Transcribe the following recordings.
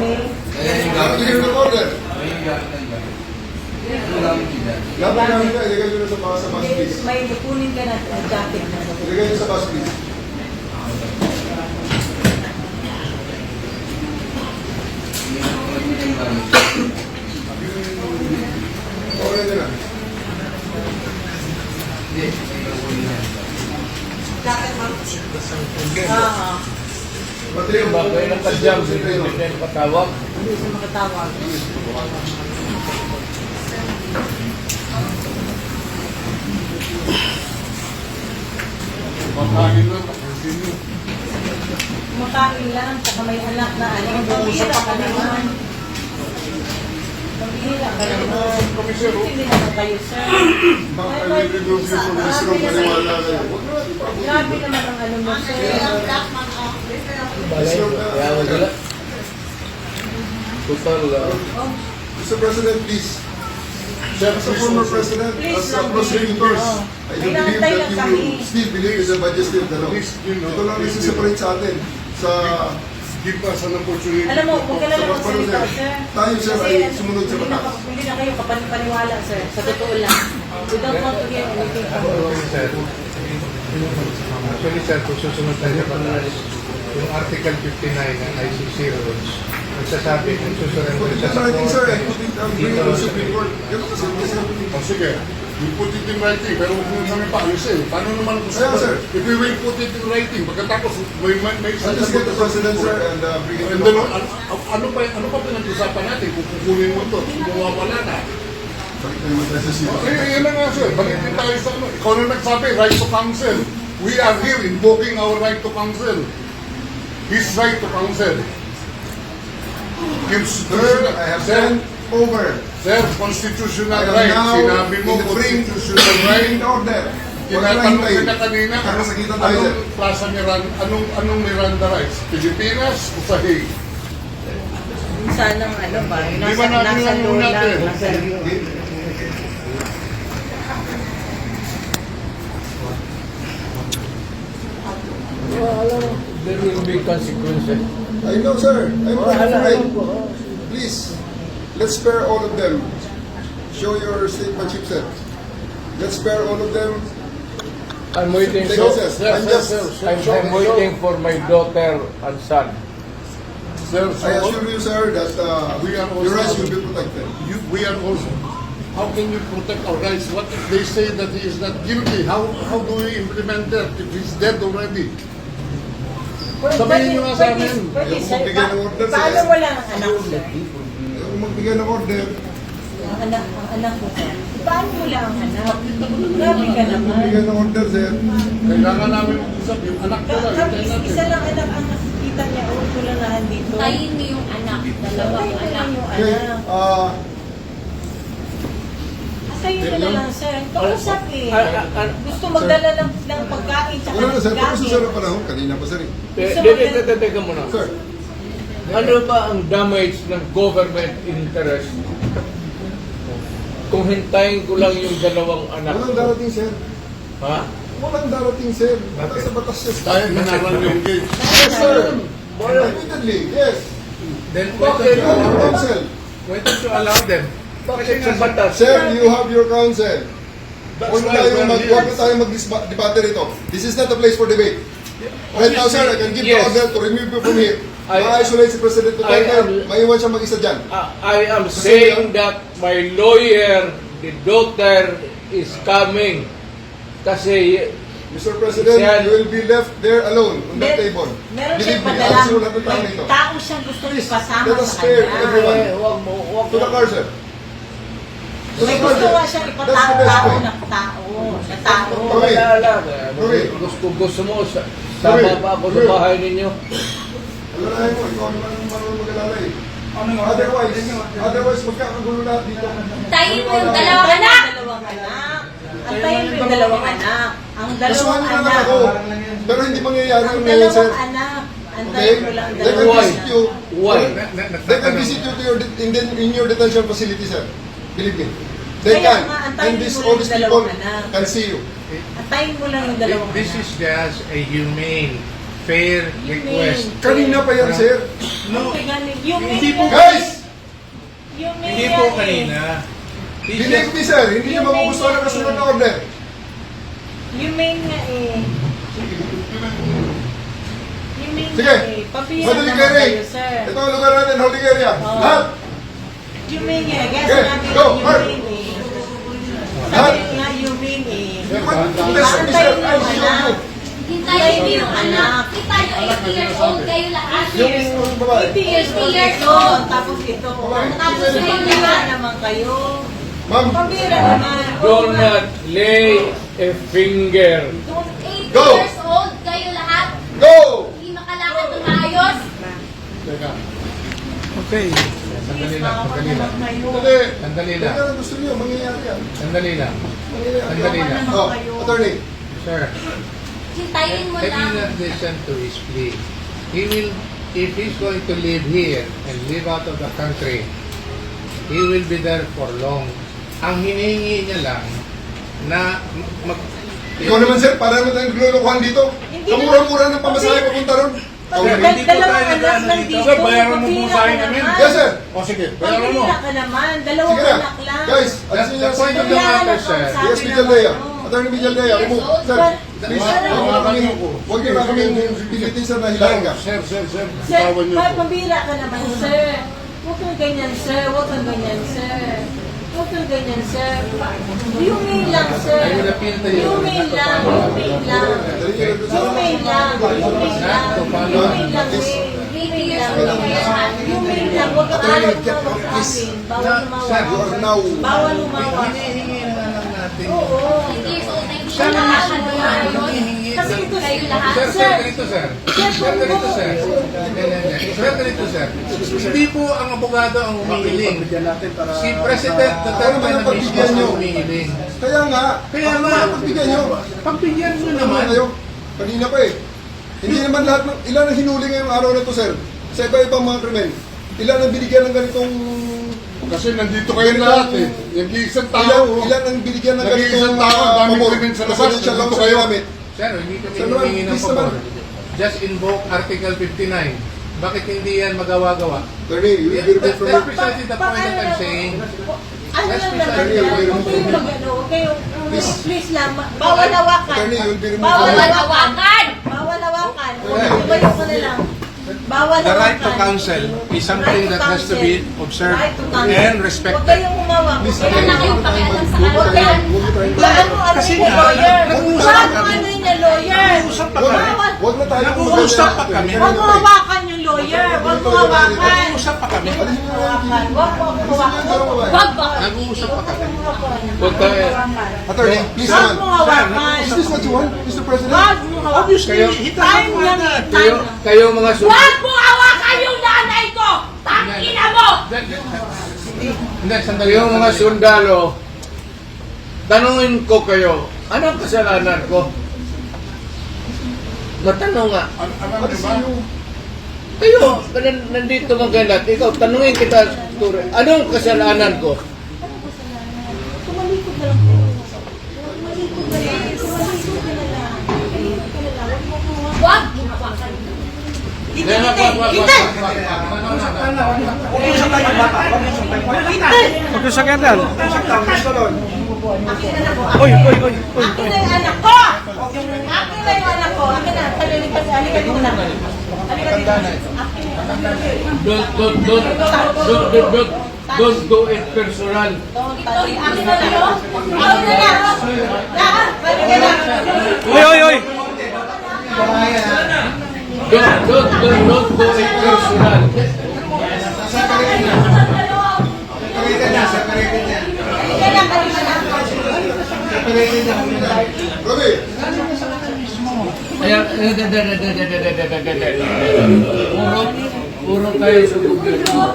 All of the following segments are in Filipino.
kami. Bigyan ng order. Dapat namin ka, ilagay nyo na sa bus, please. May kunin ka na jacket na. Ilagay nyo sa bus, please. Okay na na. Jacket, ma'am. Pati yung Bakit nakadyam, hindi na patawag. Hindi siya makatawag. Makain lang. Kumakain lang, saka may anak na ano, bumusok pa kami man. Pambihira ka naman. Hindi naman kayo, sir. Grabe naman ang ano mo, sir. Balay, kaya wala. Total, Mr. President, please. As a former president, as a prosecutors, I do believe that you still believe in the majesty of the law. Ito lang isi-separate sa atin. Sa Give us an opportunity. Alam mo, huwag ka na lang magsalita, sir. Tayo, sir, ay sumunod sa batas. Hindi na kayo kapaniwala, sir. Sa totoo lang. We don't want to hear anything from you. sir. Actually, sir, kung susunod tayo sa batas, yung Article 59 ng ICC rules, nagsasabi kung susunod tayo Put it in sa writing, sir, and korte. put it down here on the Supreme Court. Ganun kasi, sir. O sige, we put it in writing, pero huwag mo kami paalisin. Paano naman kung Kaya, sir. If we will put it in writing, pagkatapos may I'll just get the president, sir, and bring it to And the then, court. ano pa pinag-usapan natin kung kukunin mo ito, kung mawawala na? Yun na nga, sir. Balikin tayo sa ano. Ikaw na nagsabi, right to counsel. We are here invoking our right to counsel. His right to counsel. Gives Sir, I have sent over. Sir, constitutional I am right. now Sinabi mo, in the constitutional right. bring order. Huwag na Tinatanong hintay. kita kanina, Kakasakitan tayo, sir. anong Plaza Miranda, anong Miranda rights? Pilipinas o sa Hague? Sanang ano ba, Di ba natin nasa lang muna lola, natin? nasa There will be consequences. I know, sir. I'm ready for it. Please, let's spare all of them. Show your statement, Chief said. Let's spare all of them. I'm waiting, Take so, it, sir. I'm waiting for my daughter and son. Sir, I assure you, sir, that We are also- your rights will be protected. we are also. How can you protect our rights? What if they say that he is not guilty? How do we implement that if he's dead already? Sabihin nyo nga sa amin. Pwede, Yung sir. magbigay ng order, sir. Paano wala ang anak, sir? Kung magbigay ng order, Ang anak mo, sir. Paano wala ang anak? Grabe ka naman. magbigay ng order, sir. Kailangan namin usap yung anak ko lang. Hintayin natin. Isa lang anak ang nakikita niya, o tulanahan dito. Tayin mo yung anak, dalawang Tayin mo anak. lang yung Okay, anak. Kayo na lang, sir. Kausap eh. Gusto magdala ng pagkain tsaka wala na, sir. Tapos sa gamit. sir ang panahon, kanina pa, sir. Teka muna. Sir, Ano ba ang damage ng government interest? Kung hintayin ko lang yung dalawang anak walang ko. darating, sir. Ha? Walang darating, sir. Batas sa batas, sir. Dahil minaran yung gate. Yes, sir. Admittedly, yes. Then You have your counsel. why don't you allow them? Bakit sa batas? Sir, you have your counsel. That's Huwag why tayo we're here. tayo mag-debate rito. This is not a place for debate. Right now, sir, I can give the Yes. order to remove you from here. I- Ma-isolate si President Duterte. am- Maiwan siya mag-isa dyan. I am saying that my lawyer, the daughter, is coming. Kasi Mr. President, Yan. you will be left there alone on that table. Meron Believe siyang me, padala. alas yung lahat ng tao May nito. tao siyang gusto ipasama let us sa spare kanya. everyone. wag To the car, sir. To May the car, gusto sir. nga siyang That's the best ipatao way. na tao. Na tao. Okay. wala lang. Okay. Gusto mo, sama pa ako sa bahay ninyo. Alalahin mo, ikaw naman ang marunong mag-alala eh. Otherwise, magkakagulo lahat dito. Tayin mo yung dalawang anak! Dalawang anak. Antayin mo yung dalawang anak. Ang dalawang Kasuhan mo naman anak. ako. Pero hindi mangyayari Ang yung ngayon, sir. dalawang anak. Okay? Antayin mo lang ang They can dalawang Why? visit you. Why? They can visit you to in your detention facility, sir. Believe me. They Kaya can. nga, antayin And mo all lang these yung people dalawang anak. can see you. Antayin mo lang yung dalawang This anak. is just a humane, fair request. Kanina pa yan, sir. No, You mean Hindi po. yan Guys! You mean hindi yan po eh. kanina. Believe me, sir. Hindi niyo magugustuhan ang kasunod na order. You mean nga eh. You mean Sige. nga eh. Pabira Holding naman area. kayo, sir. Ito ang lugar natin, holding area. Oh. Lahat. You mean nga. Kaya Okay, sinabi go, ko, you Mark. mean eh. Lahat. Sabi nga, you mean eh. Mister, I show you. Hintayin niyo yung anak. Kita niyo 80 years old kayo lahat. Yung babae. 80 years old years ito. old. Tapos ito. Babae. Tapos pabira naman kayo. Ma'am, Pabira naman. Do not lay a finger. 80 Go. years old kayo lahat. go! Hindi makalakad ng maayos. Teka. Okay. Sandali lang, sandali lang. Hindi. Sandali Kaya lang. ang gusto niyo, mangyayari yan. Sandali lang. Mangyayari Sandali yan. lang. Oh, attorney. Sir, Hintayin mo I lang. will not listen to his plea. He will, if he's going to live here and live out of the country, he will be there for long. Ang hinihingi niya lang na mag... Ikaw naman, sir, para naman tayong glulukuhan dito. Hindi Kamura-mura ng pamasahe papunta ron. Ikaw naman. Hindi po tayo nag-ano dito. Sir, bayaran mo po sa akin namin. Yes, sir. O sige, bayaran mo. Pabira ka naman. Dalawang Sige na. anak lang. Guys, alisin niyo The point of the matter, sir. Yes, Villaldea. Attorney Villaldea, remove. Sir, please, huwag niyo na kami pilitin, sir, na hilahin ka. Sir, Sir, bitawan niyo po. pabira ka naman, sir. Huwag kang ganyan, sir. Huwag kang ganyan, sir. Huwag kang ganyan, sir. You mean lang, sir. I will appeal to you. You mean lang. You mean lang. You mean lang. You mean lang. You mean lang, eh. 80 years old kayo lahat. You mean lang. Huwag kang Attorney, ayaw umawak sa amin. Bawal Sir, You are umawak. now. Bawal umawak. Hinihingi na lang natin. Oo. 80 years old na hindi makalakad ng maayos. Kasi ito, Kayo lahat. Sir, ganito, sir. Sir, ganito, sir. Sir, ganito, sir. Hindi po ang abogado ang humihiling. Si President Duterte naman ang na mismo pagbigyan ang niyo? humihiling. Kaya nga, Kaya nga. pagbigyan niyo. Pagbigyan mo Naman naman. kayo. Kanina pa eh. Hindi naman lahat ng, ilan ang hinuli ngayong araw na to, sir? Sa iba-ibang mga krimen. Ilan ang binigyan ng ganitong, Kasi nandito kayo lahat eh. Yung isang tao. ilan ang binigyan ng Nag-iisang ganitong tao, ang dami pabor krimen sa labas. presidential Nandito law sa kayo. gamit. Sir, hindi kami Sir, naman, humingi ng please pabor. naman. Just invoke Article 59. Bakit hindi yan magawa-gawa? Attorney, you will be removed from That's precisely the point that I'm saying. Ano That's lang naman precisely yan? the Huwag point. kayong mag-ano. Huwag kayong, Please. please lang. Bawal hawakan. Attorney, you will be removed Bawal from Bawal hawakan. hawakan! Bawal hawakan. Tumayo ka na lang. Bawal The right to hawakan. counsel is something that has to be observed Right to counsel. and Huwag respected. kayong umawak. Wala na kayong pakialam sa Huwag kalooban. kayong, ano Kasi niya, nga, lawyer? nag-uusap Bakit kami. ano niya, lawyer? Nag-uusap pa kami. Bawal. Huwag na tayo Nag-uusap pa kami. Huwag mo hawakan yung lawyer. Huwag mo hawakan. Nag-uusap pa kami. Hawakan. Huwag mo hawakan. Wag ba? Nag-uusap pa kami. Huwag mo hawakan. Attorney, please Huwag naman. mo hawakan. Is this what you want, Mr. President? Huwag mo hawakan. Obviously, Kayo- hitahan Time mo yan agad. eh. Kayo, Time. kayo mga Wag mo hawakan yung nanay ko! Tangina mo! Hindi, sandali. Yung mga sundalo, tanungin ko kayo, anong kasalanan ko? Matanong nga. Alam niyo ba? Kayo, nandito magalat. Ikaw, tanungin kita, Ture, anong kasalanan ko? Tumalikod na lang po. Tumalikod na lang. Tumalikod ka na lang. Tumalikod ka na lang. Huwag mo hawakan. Wag mo hawakan. Hindi, hindi. Huwag yung sakyanan. Akin na po. Uy. Akin na yung anak ko! Akin na yung anak ko. Akin na. Halika dito na. Halika dito. Akin na. Don't do it personal. Akin na lang. Akin na lang. Halika na. Uy. Don't do it personal. Halika na. Halika na. Robbie, Ayan, puro kayo sa gobyerno.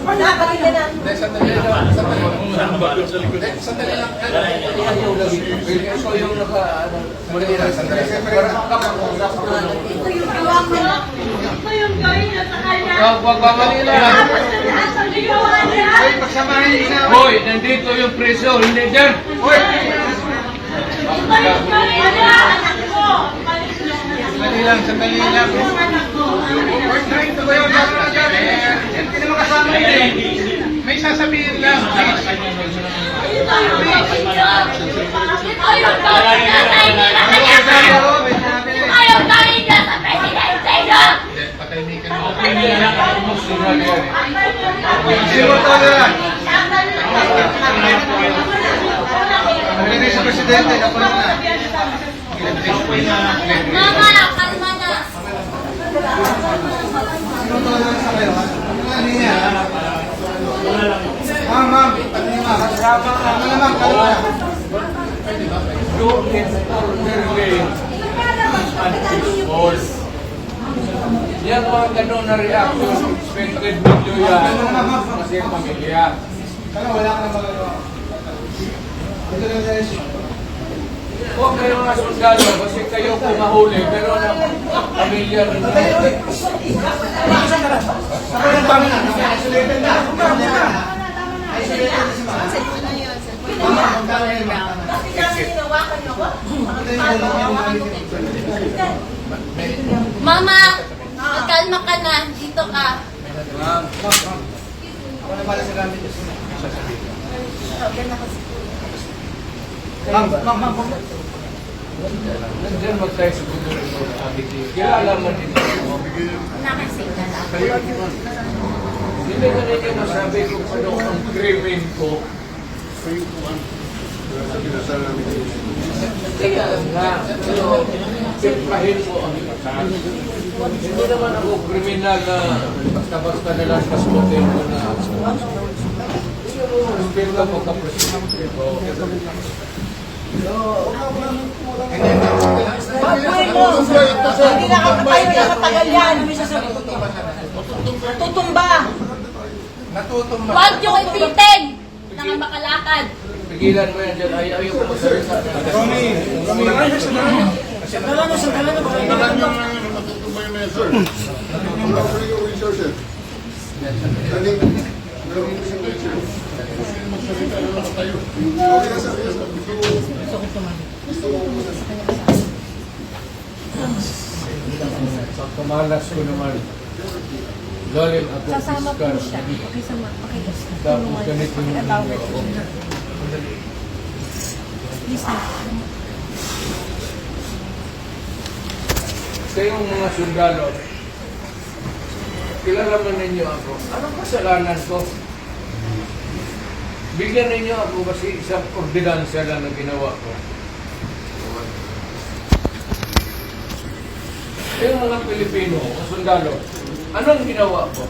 Dapat ka na. Sandali lang. Ikaw yung naka, ano, sandali lang. Ito yung hawakan. yung gawin niyo sa kanya? Wag Manila. Tapos na lahat ang ginawa niya. Hoy, nandito yung preso, hindi dyan. Hoy! Ito yung gawin niya, anak ko. Balik lang. Sandali lang, sandali lang. Yung anak ko. Hindi naman kasama yun. May sasabihin lang. Ito yung gawin niyo. Ito yung gawin niya sa inyo na kanya. Ito yung gawin niya sa presidente niyo. Patahimikan mo. Pagdating sa presidente, dapat na. Mama, kalma na. Yan mga ganun na reaction, expected video yan. Kasi yung pamilya. Huwag kayo mga sundalo kasi kayo pumahuli pero ang pamilya rin. Kasi kami hinawakan niyo ko. Mama, magkalma ka na. Dito ka. Nandiyan magtayo sa gobernador ng Abiti. Kilala mo dito. Nakasing na lang. Hindi ka ninyo masabi kung ano ang craving ko. Teka nga, pero simplahin mo ang batas. Hindi naman ako kriminal na basta-basta nalang paspotin mo na. Respeto mo ka-presidente ko. Babuhin mo. Hindi nakatagal yan. Tutumba. Huwag niyo ko'y pitin. Nakamakalakad. Pigilan mo yan dyan. Ayaw ko masalita. Wala ko rin yung resources. Kaning, meron ko sa picture. Okay na sir, yes sir. Gusto ko muna. Pag kumalas ko naman, galing ako Sasama po fiscal. siya. Okay, sama. Okay, yes. Tapos ganito yung Tatawag ninyo ako. Please na. Kayong mga sundalo, kilala mo ninyo ako. Anong kasalanan ko? Bigyan ninyo ako kasi isang ordinansya lang na ginawa ko. Kayong mga Pilipino, mga sundalo, anong ginawa ko?